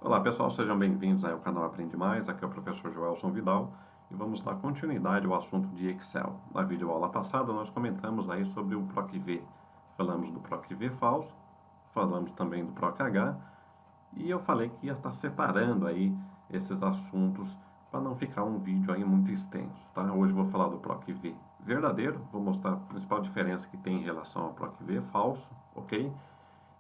Olá pessoal, sejam bem-vindos ao canal Aprende Mais, aqui é o professor Joelson Vidal e vamos dar continuidade ao assunto de Excel. Na videoaula passada nós comentamos aí sobre o PROC-V, falamos do PROC-V falso, falamos também do PROC-H e eu falei que ia estar separando aí esses assuntos para não ficar um vídeo aí muito extenso, tá? Hoje eu vou falar do PROC-V verdadeiro, vou mostrar a principal diferença que tem em relação ao PROC-V falso, ok?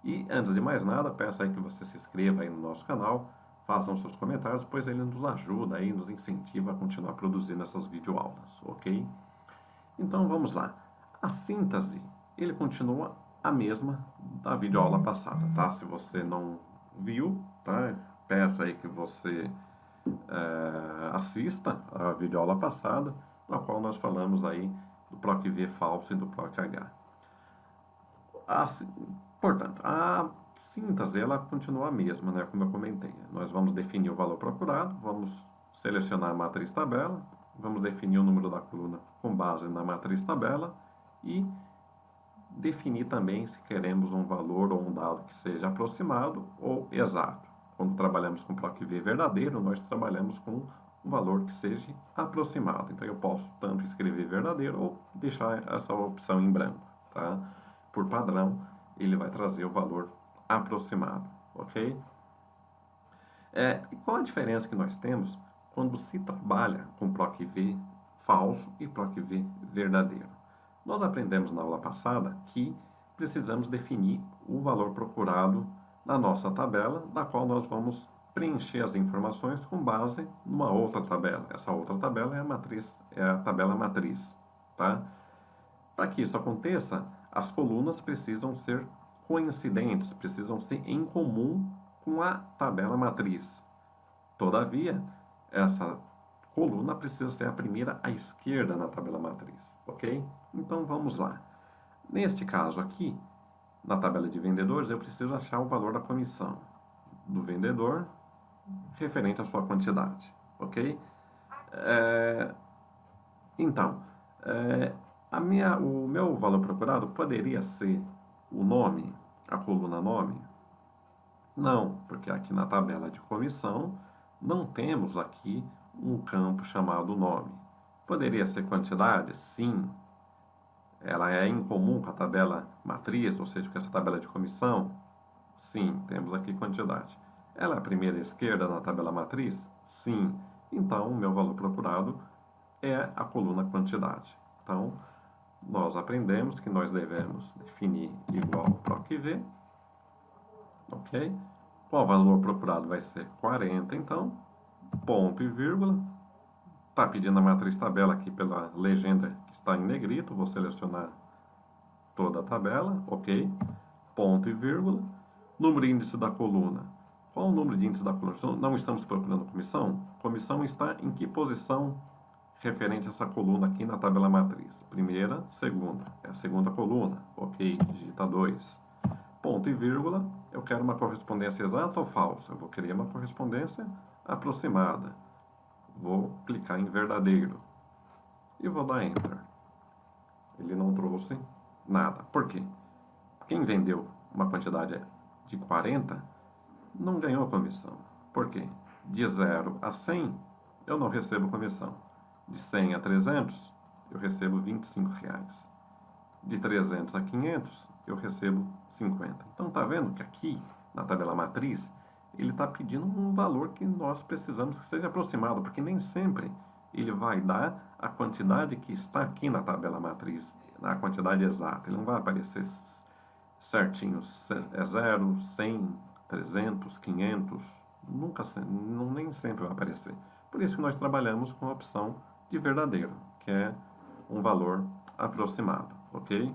E antes de mais nada, peço aí que você se inscreva aí no nosso canal, façam seus comentários, pois ele nos ajuda aí, nos incentiva a continuar produzindo essas videoaulas, ok? Então vamos lá. A síntese, ele continua a mesma da videoaula passada, tá? Se você não viu, tá? Peço aí que você assista a videoaula passada, na qual nós falamos aí do PROC-V falso e do PROC-H. Portanto, a síntese ela continua a mesma, né, como eu comentei. Nós vamos definir o valor procurado, vamos selecionar a matriz tabela, vamos definir o número da coluna com base na matriz tabela e definir também se queremos um valor ou um dado que seja aproximado ou exato. Quando trabalhamos com PROC-V verdadeiro, nós trabalhamos com um valor que seja aproximado. Então eu posso tanto escrever verdadeiro ou deixar essa opção em branco, tá? Por padrão, ele vai trazer o valor aproximado, ok? E qual a diferença que nós temos quando se trabalha com PROC-V falso e PROC-V verdadeiro? Nós aprendemos na aula passada que precisamos definir o valor procurado na nossa tabela, da qual nós vamos preencher as informações com base numa outra tabela. Essa outra tabela é a matriz, é a tabela matriz, tá? Para que isso aconteça, as colunas precisam ser coincidentes, precisam ser em comum com a tabela matriz. Todavia, essa coluna precisa ser a primeira à esquerda na tabela matriz, ok? Então vamos lá. Neste caso aqui, na tabela de vendedores, eu preciso achar o valor da comissão do vendedor referente à sua quantidade, ok? Então, o meu valor procurado poderia ser o nome, a coluna nome? Não, porque aqui na tabela de comissão não temos aqui um campo chamado nome. Poderia ser quantidade? Sim. Ela é incomum com a tabela matriz, ou seja, com essa tabela de comissão? Sim, temos aqui quantidade. Ela é a primeira esquerda na tabela matriz? Sim. Então, o meu valor procurado é a coluna quantidade. Então, nós aprendemos que nós devemos definir igual PROC-V, ok? Qual valor procurado vai ser 40, então, ponto e vírgula. Está pedindo a matriz tabela aqui pela legenda que está em negrito, vou selecionar toda a tabela, ok? Ponto e vírgula. Número e índice da coluna. Qual o número de índice da coluna? Não estamos procurando comissão? Comissão está em que posição referente a essa coluna aqui na tabela matriz? Primeira, segunda. É a segunda coluna. Ok, digita 2. Ponto e vírgula. Eu quero uma correspondência exata ou falsa? Eu vou querer uma correspondência aproximada. Vou clicar em verdadeiro. E vou dar Enter. Ele não trouxe nada. Por quê? Quem vendeu uma quantidade de 40 não ganhou comissão. Por quê? De 0 a 100, eu não recebo comissão. De 100 a 300, eu recebo R$ 25. De 300 a 500, eu recebo 50. Então, tá vendo que aqui, na tabela matriz, ele está pedindo um valor que nós precisamos que seja aproximado, porque nem sempre ele vai dar a quantidade que está aqui na tabela matriz, a quantidade exata. Ele não vai aparecer certinho, é 0, 100, 300, 500, nunca, nem sempre vai aparecer. Por isso que nós trabalhamos com a opção de verdadeiro, que é um valor aproximado, ok?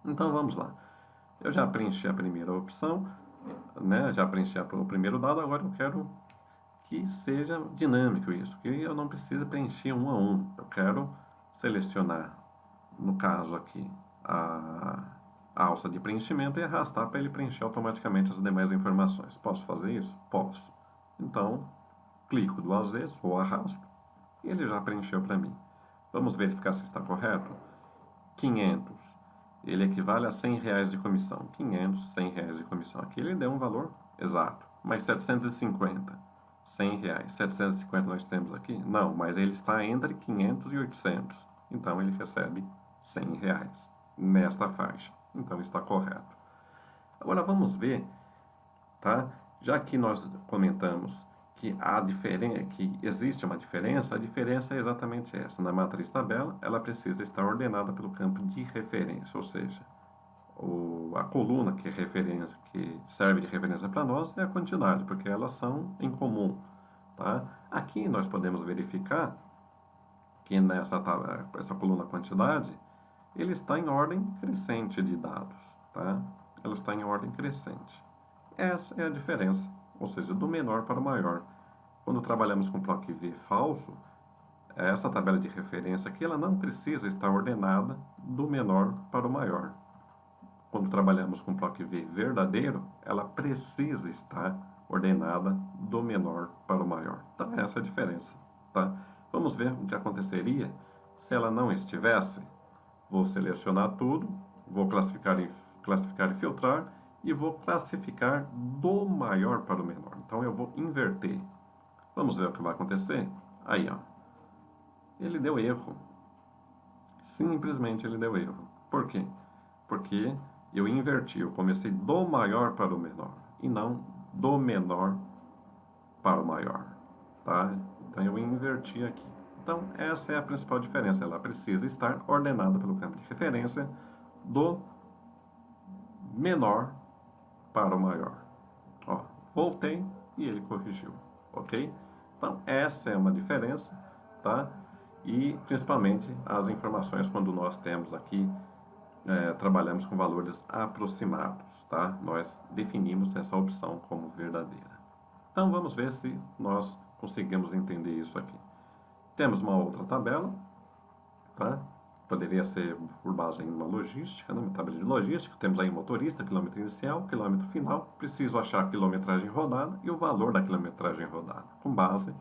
Então vamos lá. Eu já preenchi a primeira opção, né? Já preenchi o primeiro dado, agora eu quero que seja dinâmico isso, que eu não precise preencher um a um. Eu quero selecionar, no caso aqui, a alça de preenchimento e arrastar para ele preencher automaticamente as demais informações. Posso fazer isso? Posso. Então, clico duas vezes ou arrasto e ele já preencheu para mim. Vamos verificar se está correto? 500. Ele equivale a R$ 100 de comissão. 500, R$ 100 de comissão. Aqui ele deu um valor exato. Mas 750, R$ 100. 750 nós temos aqui? Não, mas ele está entre 500 e 800. Então, ele recebe R$ 100 nesta faixa. Então, está correto. Agora, vamos ver, tá? Já que nós comentamos que que existe uma diferença, a diferença é exatamente essa. Na matriz tabela, ela precisa estar ordenada pelo campo de referência, ou seja, a coluna que, que serve de referência para nós é a quantidade, porque elas são em comum. Tá? Aqui nós podemos verificar que essa coluna quantidade, ele está em ordem crescente de dados. Tá? Ela está em ordem crescente. Essa é a diferença, ou seja, do menor para o maior. Quando trabalhamos com bloco V falso, essa tabela de referência aqui ela não precisa estar ordenada do menor para o maior. Quando trabalhamos com bloco V verdadeiro, ela precisa estar ordenada do menor para o maior. Então, essa é a diferença. Tá? Vamos ver o que aconteceria se ela não estivesse. Vou selecionar tudo, vou classificar e filtrar, e vou classificar do maior para o menor. Então, eu vou inverter. Vamos ver o que vai acontecer? Aí, ó. Ele deu erro. Simplesmente ele deu erro. Por quê? Porque eu inverti. Eu comecei do maior para o menor. E não do menor para o maior. Tá? Então, eu inverti aqui. Então, essa é a principal diferença. Ela precisa estar ordenada pelo campo de referência do menor para o maior. Ó, voltei e ele corrigiu. Ok? Então, essa é uma diferença, tá? E, principalmente, as informações quando nós temos aqui, trabalhamos com valores aproximados, tá? Nós definimos essa opção como verdadeira. Então, vamos ver se nós conseguimos entender isso aqui. Temos uma outra tabela, tá? Poderia ser por base em uma logística, né? Uma tabela de logística. Temos aí motorista, quilômetro inicial, quilômetro final. Preciso achar a quilometragem rodada e o valor da quilometragem rodada, com base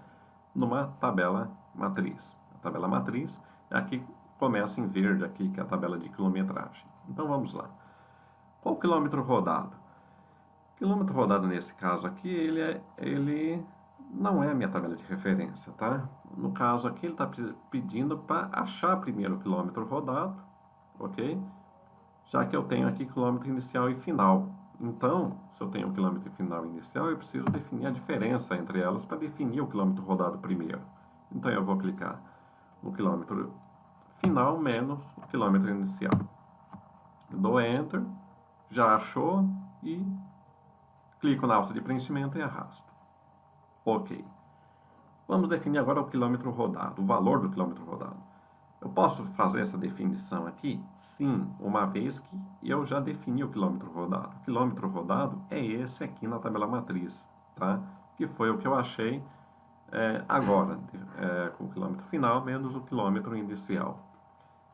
numa tabela matriz. A tabela matriz é aqui começa em verde aqui, que é a tabela de quilometragem. Então vamos lá. Qual o quilômetro rodado? O quilômetro rodado nesse caso aqui, ele não é a minha tabela de referência, tá? No caso aqui, ele está pedindo para achar primeiro o quilômetro rodado, ok? Já que eu tenho aqui quilômetro inicial e final. Então, se eu tenho o quilômetro final e inicial, eu preciso definir a diferença entre elas para definir o quilômetro rodado primeiro. Então, eu vou clicar no quilômetro final menos o quilômetro inicial. Dou Enter, já achou e clico na alça de preenchimento e arrasto. Ok. Vamos definir agora o quilômetro rodado, o valor do quilômetro rodado. Eu posso fazer essa definição aqui? Sim, uma vez que eu já defini o quilômetro rodado. O quilômetro rodado é esse aqui na tabela matriz, tá? Que foi o que eu achei agora, com o quilômetro final menos o quilômetro inicial.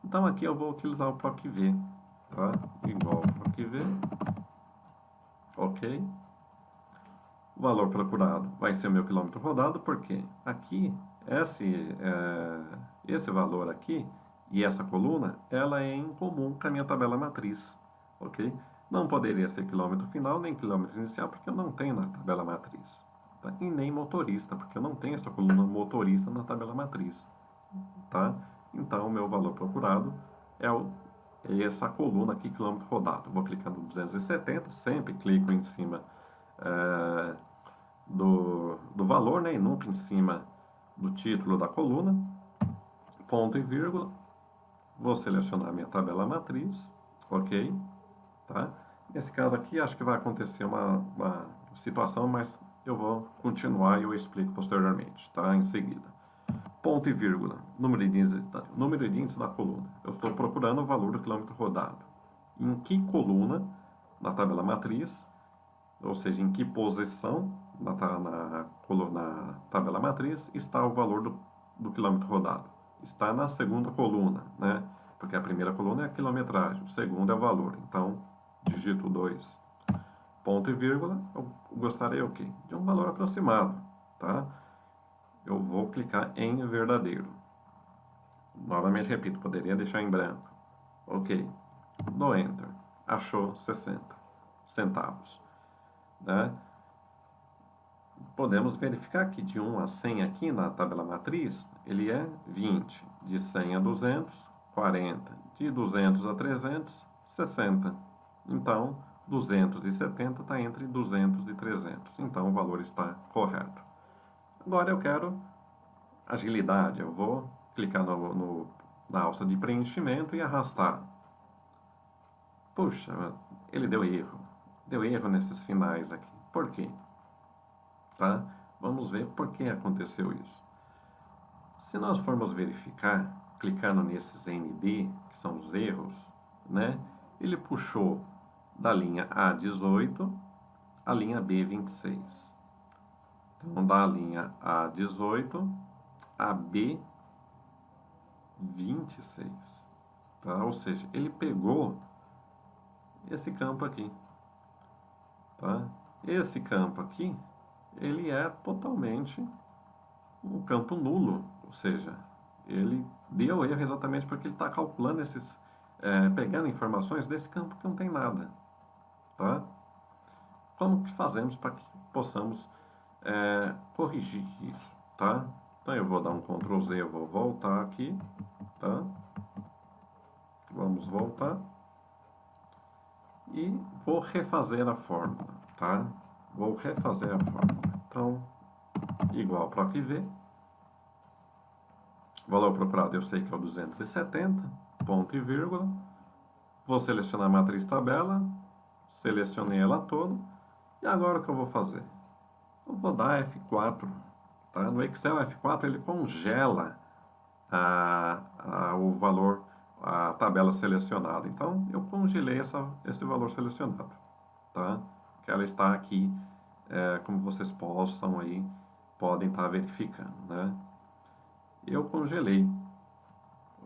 Então aqui eu vou utilizar o PROC-V, tá? Igual PROC-V, ok? O valor procurado vai ser o meu quilômetro rodado, porque aqui, esse valor aqui e essa coluna, ela é em comum com a minha tabela matriz, ok? Não poderia ser quilômetro final nem quilômetro inicial, porque eu não tenho na tabela matriz. Tá? E nem motorista, porque eu não tenho essa coluna motorista na tabela matriz. Tá? Então, o meu valor procurado é essa coluna aqui, quilômetro rodado. Vou clicar no 270, sempre clico em cima do valor, né, e nunca em cima do título da coluna, ponto e vírgula, vou selecionar minha tabela matriz, ok, tá? Nesse caso aqui, acho que vai acontecer uma situação, mas eu vou continuar e eu explico posteriormente, tá? Em seguida. Ponto e vírgula, número de índice da coluna. Eu estou procurando o valor do quilômetro rodado. Em que coluna na tabela matriz, ou seja, em que posição na tabela matriz está o valor do quilômetro rodado? Está na segunda coluna, né? Porque a primeira coluna é a quilometragem, o segundo é o valor. Então, digito 2, ponto e vírgula, eu gostaria o quê? De um valor aproximado, tá? Eu vou clicar em verdadeiro. Novamente repito, poderia deixar em branco. Ok. Dou Enter. Achou 60 centavos. Né? podemos verificar que de 1 a 100 aqui na tabela matriz, ele é 20. De 100 a 200, 40. De 200 a 300, 60. Então, 270 está entre 200 e 300. Então, o valor está correto. Agora eu quero agilidade. Eu vou clicar na alça de preenchimento e arrastar. Puxa, ele deu erro. Deu erro nesses finais aqui. Por quê? Tá? Vamos ver por que aconteceu isso. Se nós formos verificar, clicando nesses ND, que são os erros, né? Ele puxou da linha A18 à linha B26. Então, da linha A18 a B26. Tá? Ou seja, ele pegou esse campo aqui. Tá? Esse campo aqui, ele é totalmente um campo nulo. Ou seja, ele deu erro exatamente porque ele está calculando pegando informações desse campo que não tem nada. Tá? Como que fazemos para que possamos corrigir isso? Tá? Então eu vou dar um Ctrl Z, eu vou voltar aqui. Tá? Vamos voltar. E vou refazer a fórmula, tá? Vou refazer a fórmula. Então, igual para aqui V. Valor procurado eu sei que é o 270, ponto e vírgula. Vou selecionar a matriz tabela. Selecionei ela toda. E agora o que eu vou fazer? Eu vou dar F4. Tá? No Excel, F4 ele congela o valor, a tabela selecionada. Então, eu congelei esse valor selecionado, tá? Que ela está aqui, como vocês podem estar verificando, né? Eu congelei,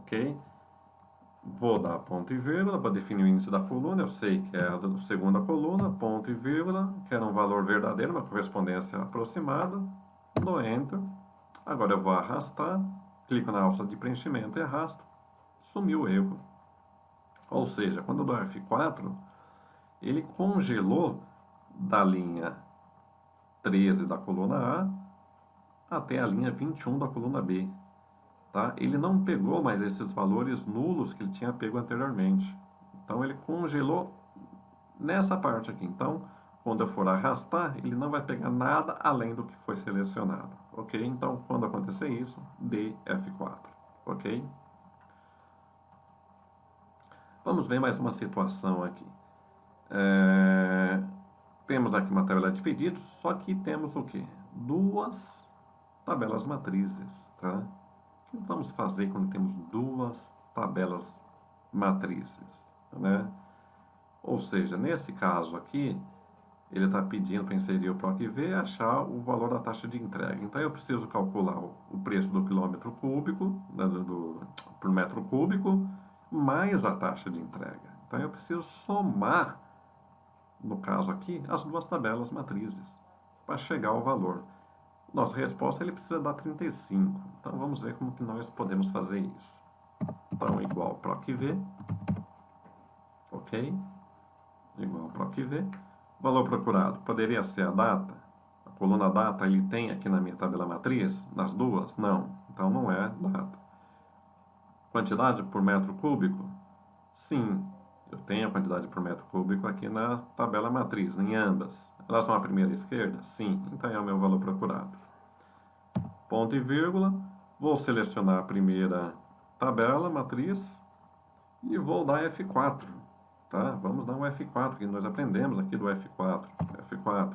ok? Vou dar ponto e vírgula, vou definir o índice da coluna, eu sei que é a segunda coluna, ponto e vírgula, quero um valor verdadeiro, uma correspondência aproximada, dou Enter. Agora eu vou arrastar, clico na alça de preenchimento e arrasto. Sumiu o erro. Ou seja, quando eu dou F4, ele congelou da linha 13 da coluna A até a linha 21 da coluna B. Tá? Ele não pegou mais esses valores nulos que ele tinha pego anteriormente. Então, ele congelou nessa parte aqui. Então, quando eu for arrastar, ele não vai pegar nada além do que foi selecionado. Ok? Então, quando acontecer isso, dê F4. Ok? Vamos ver mais uma situação aqui. Temos aqui uma tabela de pedidos, só que temos o quê? Duas tabelas matrizes, tá? O que vamos fazer quando temos duas tabelas matrizes, né? Ou seja, nesse caso aqui, ele está pedindo para inserir o PROC-V e achar o valor da taxa de entrega. Então, eu preciso calcular o preço do quilômetro cúbico, né, por metro cúbico, mais a taxa de entrega. Então, eu preciso somar, no caso aqui, as duas tabelas matrizes, para chegar ao valor. Nossa resposta, ele precisa dar 35. Então, vamos ver como que nós podemos fazer isso. Então, igual PROC-V, ok? Igual PROC-V. Valor procurado, poderia ser a data? A coluna data, ele tem aqui na minha tabela matriz? Nas duas? Não. Então, não é data. Quantidade por metro cúbico? Sim, eu tenho a quantidade por metro cúbico aqui na tabela matriz, em ambas. Elas são a primeira e a esquerda? Sim, então é o meu valor procurado. Ponto e vírgula, vou selecionar a primeira tabela matriz e vou dar F4. Tá? Vamos dar um F4, que nós aprendemos aqui do F4. F4,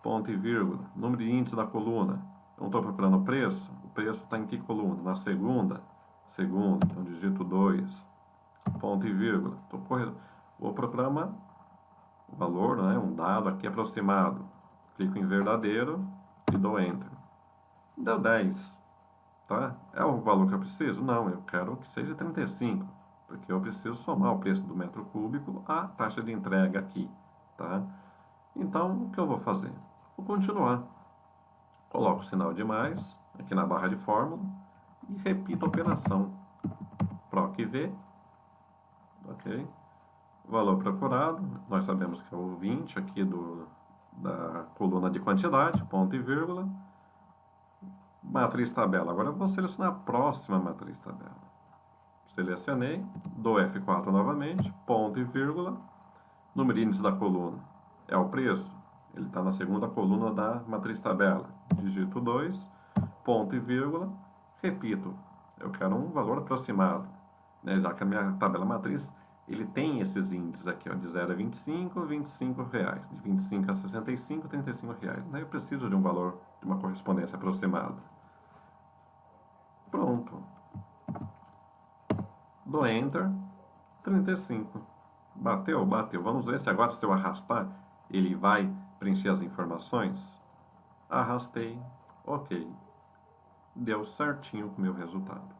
ponto e vírgula, número de índice da coluna. Eu não estou procurando o preço está em que coluna? Na segunda, então digito 2, ponto e vírgula. Vou procurar um valor, né, um dado aqui aproximado. Clico em verdadeiro e dou Enter. Deu 10. Tá? É o valor que eu preciso? Não, eu quero que seja 35. Porque eu preciso somar o preço do metro cúbico à taxa de entrega aqui, tá? Então, o que eu vou fazer? Vou continuar. Coloco o sinal de mais aqui na barra de fórmula e repito a operação. PROC-V, ok? Valor procurado, nós sabemos que é o 20 aqui da coluna de quantidade, ponto e vírgula, matriz tabela. Agora eu vou selecionar a próxima matriz tabela. Selecionei, dou F4 novamente, ponto e vírgula, número índice da coluna é o preço, ele está na segunda coluna da matriz tabela. Digito 2, ponto e vírgula, repito, eu quero um valor aproximado, né? Já que a minha tabela matriz ele tem esses índices aqui, ó, de 0 a 25, R$ 25, de 25 a 65, R$ 35. Daí eu preciso de um valor, de uma correspondência aproximada. Pronto. Dou Enter, 35. Bateu? Bateu. Vamos ver se agora, se eu arrastar, ele vai preencher as informações. Arrastei, ok. Deu certinho com o meu resultado.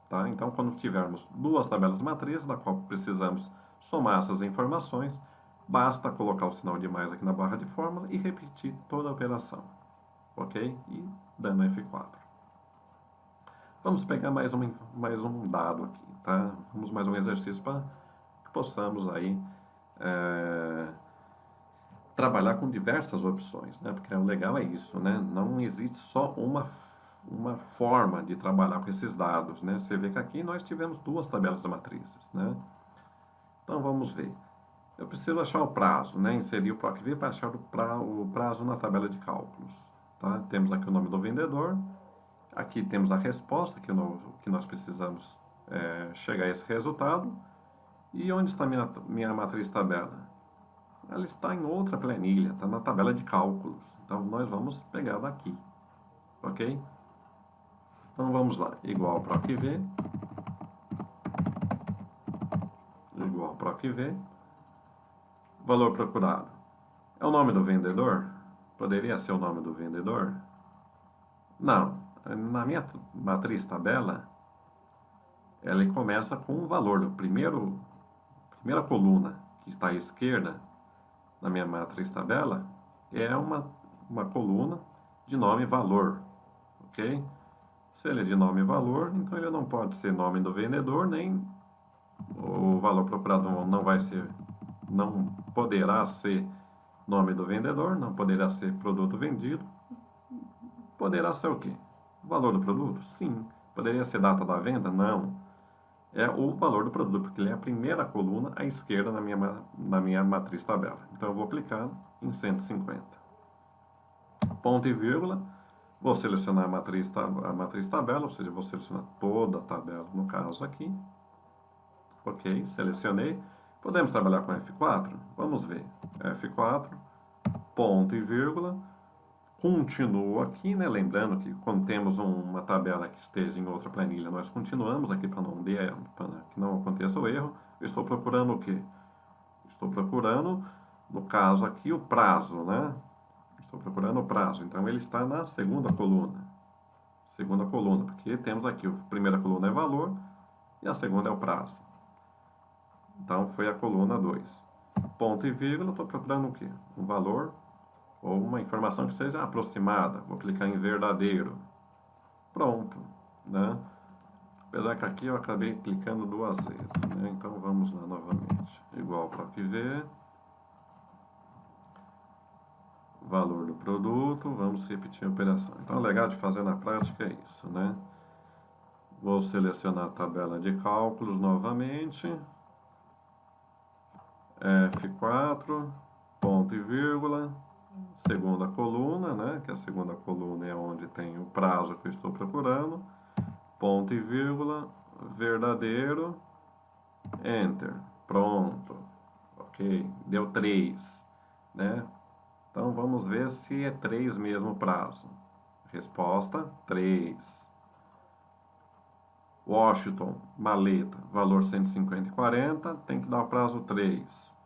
Tá? Então, quando tivermos duas tabelas matrizes, da qual precisamos somar essas informações, basta colocar o sinal de mais aqui na barra de fórmula e repetir toda a operação. Ok? E dando F4. Vamos pegar mais um dado aqui, tá? Vamos mais um exercício para que possamos aí trabalhar com diversas opções, né? Porque o legal é isso, né? Não existe só uma forma de trabalhar com esses dados, né? Você vê que aqui nós tivemos duas tabelas matrizes, né? Então vamos ver. Eu preciso achar o prazo, né? Inserir o PROC-V para achar o prazo na tabela de cálculos, tá? Temos aqui o nome do vendedor, aqui temos a resposta que nós precisamos chegar a esse resultado. E onde está minha matriz tabela? Ela está em outra planilha, está na tabela de cálculos. Então nós vamos pegar daqui, ok? Então vamos lá, igual PROC-V, igual PROC-V, valor procurado. É o nome do vendedor? Poderia ser o nome do vendedor? Não, na minha matriz tabela, ela começa com um valor. Primeira coluna que está à esquerda na minha matriz tabela é uma coluna de nome valor, ok? Se ele é de nome valor, então ele não pode ser nome do vendedor, nem o valor procurado não poderá ser nome do vendedor, não poderá ser produto vendido. Poderá ser o quê? O valor do produto? Sim. Poderia ser data da venda? Não. É o valor do produto, porque ele é a primeira coluna à esquerda na minha matriz tabela. Então eu vou clicar em 150. Ponto e vírgula. Vou selecionar a matriz tabela, ou seja, vou selecionar toda a tabela, no caso aqui. Ok, selecionei. Podemos trabalhar com F4? Vamos ver. F4, ponto e vírgula. Continuo aqui, né? Lembrando que quando temos uma tabela que esteja em outra planilha, nós continuamos aqui para que não aconteça o erro. Eu estou procurando o quê? Estou procurando, no caso aqui, o prazo, né? Estou procurando o prazo. Então, ele está na segunda coluna. Segunda coluna, porque temos aqui, a primeira coluna é valor e a segunda é o prazo. Então, foi a coluna 2. Ponto e vírgula, estou procurando o quê? Um valor ou uma informação que seja aproximada. Vou clicar em verdadeiro. Pronto, né? Apesar que aqui eu acabei clicando duas vezes, né? Então vamos lá novamente. Igual PROC-V. Valor do produto. Vamos repetir a operação. Então o legal de fazer na prática é isso, né? Vou selecionar a tabela de cálculos novamente. F4, ponto e vírgula. Segunda coluna, né? Que a segunda coluna é onde tem o prazo que eu estou procurando. Ponto e vírgula, verdadeiro, Enter. Pronto. Ok, deu 3, né? Então vamos ver se é 3 mesmo o prazo. Resposta, 3. Washington, maleta, valor 150,40, tem que dar o prazo 3,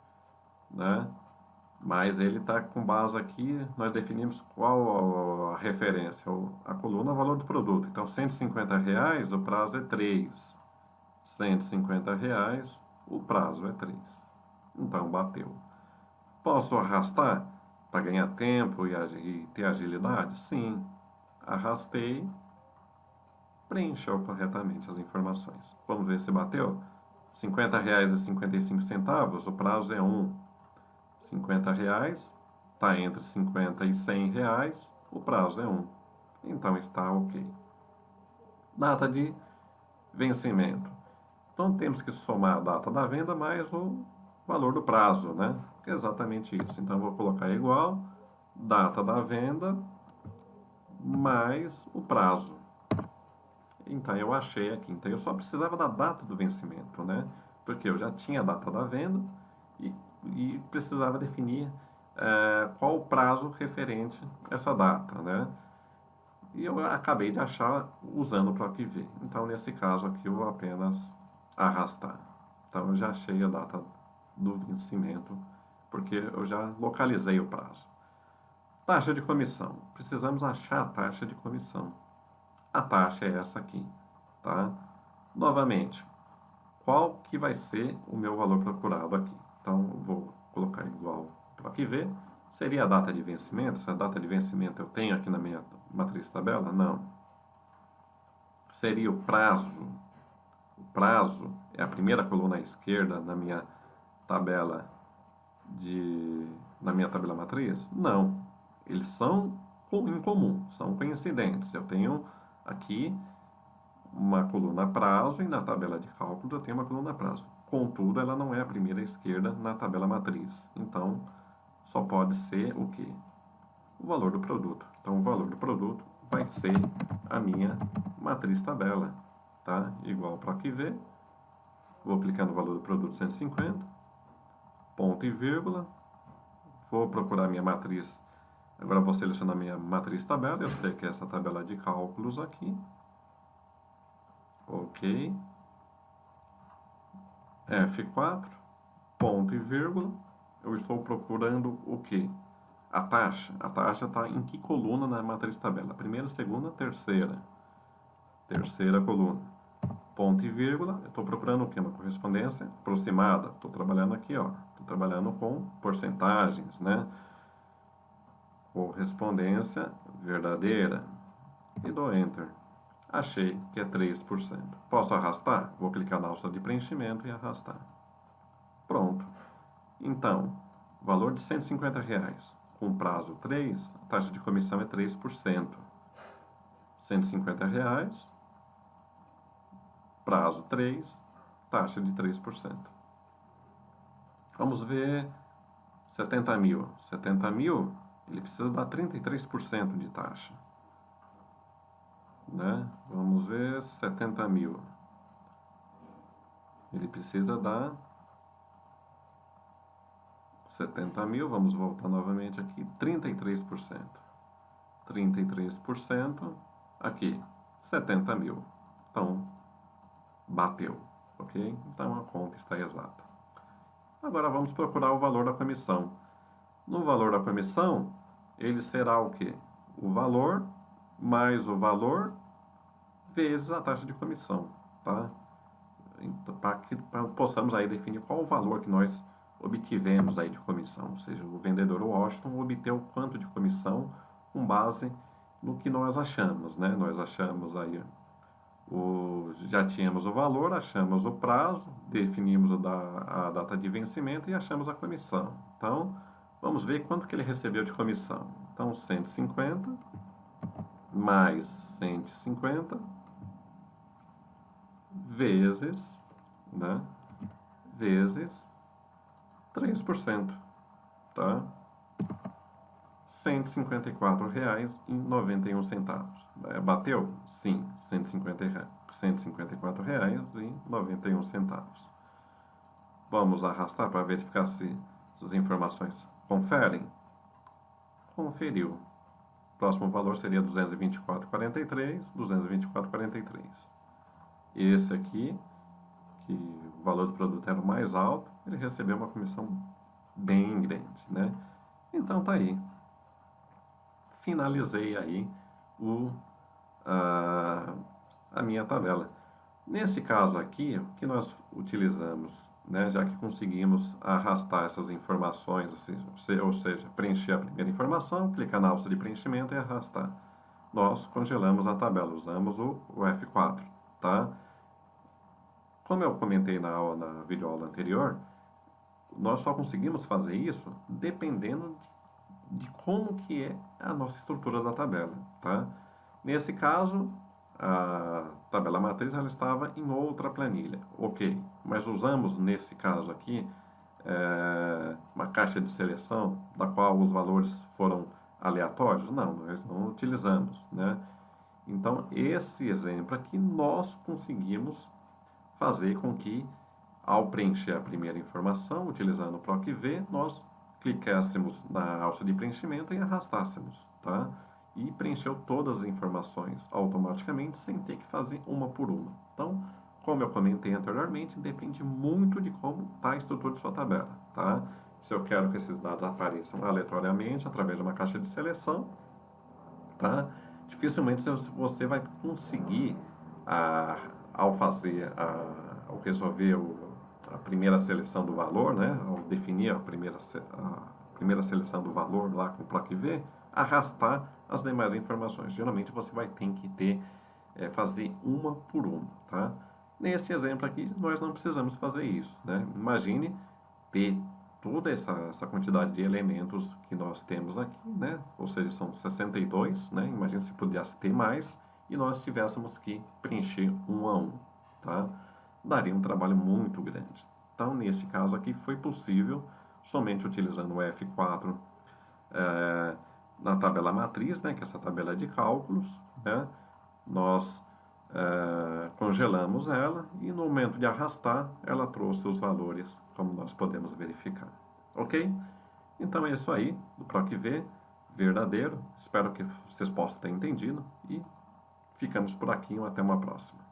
né? Mas ele está com base aqui, nós definimos qual a referência, a coluna, valor do produto. Então, R$ 150, o prazo é 3. R$ 150, o prazo é 3. Então, bateu. Posso arrastar para ganhar tempo e ter agilidade? Sim. Arrastei, preencheu corretamente as informações. Vamos ver se bateu? R$ 50,55, o prazo é 1. R$ 50, está entre 50 e 100 reais, o prazo é 1. Então está ok. Data de vencimento. Então temos que somar a data da venda mais o valor do prazo, né? É exatamente isso. Então eu vou colocar igual data da venda mais o prazo. Então eu achei aqui. Então eu só precisava da data do vencimento, né? Porque eu já tinha a data da venda e precisava definir qual o prazo referente a essa data, né? E eu acabei de achar usando o PROC-V. Então, nesse caso aqui, eu vou apenas arrastar. Então, eu já achei a data do vencimento, porque eu já localizei o prazo. Taxa de comissão. Precisamos achar a taxa de comissão. A taxa é essa aqui, tá? Novamente, qual que vai ser o meu valor procurado aqui? Então, eu vou colocar igual PROC-V. Seria a data de vencimento? Se a data de vencimento eu tenho aqui na minha matriz tabela? Não. Seria o prazo. O prazo é a primeira coluna à esquerda na minha tabela na minha tabela matriz? Não. Eles são em comum, são coincidentes. Eu tenho aqui uma coluna prazo e na tabela de cálculo eu tenho uma coluna prazo. Contudo, ela não é a primeira à esquerda na tabela matriz. Então, só pode ser o quê? O valor do produto. Então, o valor do produto vai ser a minha matriz tabela, tá? Igual para aqui ver. Vou clicar no valor do produto 150, ponto e vírgula. Vou procurar minha matriz. Agora vou selecionar minha matriz tabela. Eu sei que é essa tabela de cálculos aqui. Ok. F4, ponto e vírgula. Eu estou procurando o quê? A taxa. A taxa está em que coluna na matriz tabela? Primeira, segunda, terceira. Terceira coluna. Ponto e vírgula. Eu estou procurando o quê? Uma correspondência aproximada. Estou trabalhando aqui, ó. Estou trabalhando com porcentagens, né? Correspondência verdadeira. E dou Enter. Achei que é 3%. Posso arrastar? Vou clicar na alça de preenchimento e arrastar. Pronto. Então, valor de R$ 150. Com prazo 3, a taxa de comissão é 3%. R$ 150, prazo 3, taxa de 3%. Vamos ver 70 mil. 70 mil, ele precisa dar 33% de taxa. Né? Vamos ver 70 mil. Ele precisa dar 70 mil, vamos voltar novamente aqui, 33%. 33% aqui, 70 mil. Então, bateu, ok? Então, a conta está exata. Agora, vamos procurar o valor da comissão. No valor da comissão, ele será o quê? O valor mais o valor vezes a taxa de comissão, tá? Então, para que possamos aí definir qual o valor que nós obtivemos aí de comissão, ou seja, o vendedor Washington obteve quanto de comissão com base no que nós achamos, né? Nós achamos aí, já tínhamos o valor, achamos o prazo, definimos a data de vencimento e achamos a comissão. Então, vamos ver quanto que ele recebeu de comissão. Então, 150 mais 150 vezes, né? Vezes 3%, tá? R$ 154,91. Bateu? Sim, R$ 154,91. Vamos arrastar para verificar se as informações conferem. Conferiu. Próximo valor seria 224,43, 224,43. Esse aqui, que o valor do produto era o mais alto, ele recebeu uma comissão bem grande, né? Então tá aí. Finalizei aí a minha tabela. Nesse caso aqui, o que nós utilizamos, né, já que conseguimos arrastar essas informações, assim, ou seja, preencher a primeira informação, clicar na alça de preenchimento e arrastar. Nós congelamos a tabela, usamos o F4, tá? Como eu comentei na videoaula anterior, nós só conseguimos fazer isso dependendo de como que é a nossa estrutura da tabela, tá? Nesse caso, a tabela matriz ela estava em outra planilha, ok, mas usamos nesse caso aqui uma caixa de seleção da qual os valores foram aleatórios? Não, nós não utilizamos, né? Então, esse exemplo aqui nós conseguimos fazer com que, ao preencher a primeira informação, utilizando o PROC-V, nós clicássemos na alça de preenchimento e arrastássemos, tá? E preencheu todas as informações automaticamente, sem ter que fazer uma por uma. Então, como eu comentei anteriormente, depende muito de como está a estrutura de sua tabela, tá? Se eu quero que esses dados apareçam aleatoriamente através de uma caixa de seleção, tá? Dificilmente você vai conseguir, ao fazer, ao resolver a primeira seleção do valor, né? Ao definir a primeira seleção do valor lá com o PROC-V, arrastar as demais informações. Geralmente você vai ter que fazer uma por uma, tá? Nesse exemplo aqui, nós não precisamos fazer isso, né? Imagine ter toda essa quantidade de elementos que nós temos aqui, né? Ou seja, são 62, né? Imagine se pudesse ter mais e nós tivéssemos que preencher um a um, tá? Daria um trabalho muito grande. Então, nesse caso aqui, foi possível, somente utilizando o F4 na tabela matriz, né? Que é essa tabela de cálculos, né? Nós congelamos ela e no momento de arrastar, ela trouxe os valores, como nós podemos verificar. Ok? Então é isso aí, do PROC-V, verdadeiro. Espero que vocês possam ter entendido e ficamos por aqui, até uma próxima.